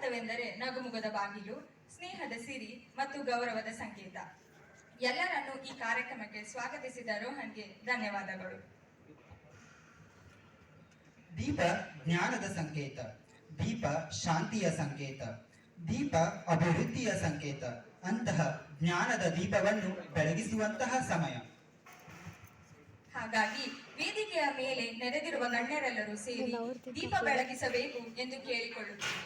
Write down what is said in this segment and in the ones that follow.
ಭಾರತವೆಂದರೆ ನಗುಮುಗದ ಬಾಗಿಲು, ಸ್ನೇಹದ ಸಿರಿ ಮತ್ತು ಗೌರವದ ಸಂಕೇತ. ಎಲ್ಲರನ್ನೂ ಈ ಕಾರ್ಯಕ್ರಮಕ್ಕೆ ಸ್ವಾಗತಿಸಿದ ರೋಹನ್ಗೆ ಧನ್ಯವಾದಗಳು. ದೀಪ ಜ್ಞಾನದ ಸಂಕೇತ, ದೀಪ ಶಾಂತಿಯ ಸಂಕೇತ, ದೀಪ ಅಭಿವೃದ್ಧಿಯ ಸಂಕೇತ. ಅಂತಹ ಜ್ಞಾನದ ದೀಪವನ್ನು ಬೆಳಗಿಸುವಂತಹ ಸಮಯ. ಹಾಗಾಗಿ ವೇದಿಕೆಯ ಮೇಲೆ ನೆರೆದಿರುವ ಗಣ್ಯರೆಲ್ಲರೂ ಸೇರಿ ದೀಪ ಬೆಳಗಿಸಬೇಕು ಎಂದು ಕೇಳಿಕೊಳ್ಳುತ್ತೇವೆ.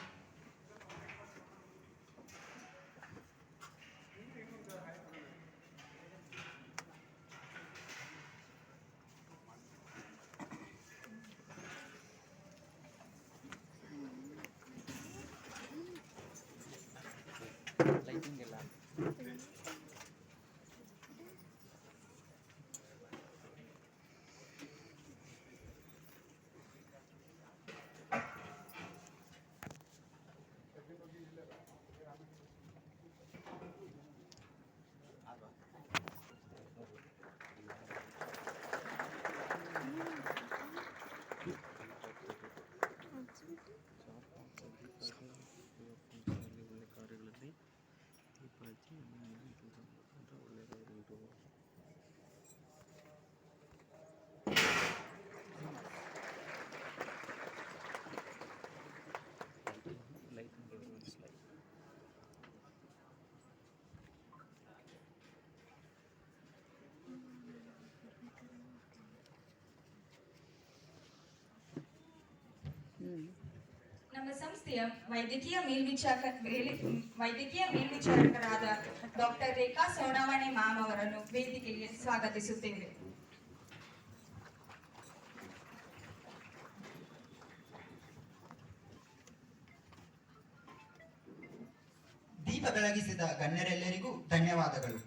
ಲೈಟಿಂಗ್ ಎಲ್ಲ ಒಳ್ಳೆ ಕಾರ್ಯಗಳಲ್ಲಿ ದೀಪ ಹಚ್ಚಿ ಒಳ್ಳೆಯದಾಗಿರುವುದು. ಲೈಟಿಂಗ್ ಲೈಟ್ ನಮ್ಮ ಸಂಸ್ಥೆಯ ವೈದ್ಯಕೀಯ ಮೇಲ್ವಿಚಾರಕರಾದ ಡಾಕ್ಟರ್ ರೇಖಾ ಸೋಣಾವಣೆ ಮ್ಯಾಮ್ ಅವರನ್ನು ವೇದಿಕೆಗೆ ಸ್ವಾಗತಿಸುತ್ತೇವೆ. ದೀಪ ಬೆಳಗಿಸಿದ ಗಣ್ಯರೆಲ್ಲರಿಗೂ ಧನ್ಯವಾದಗಳು.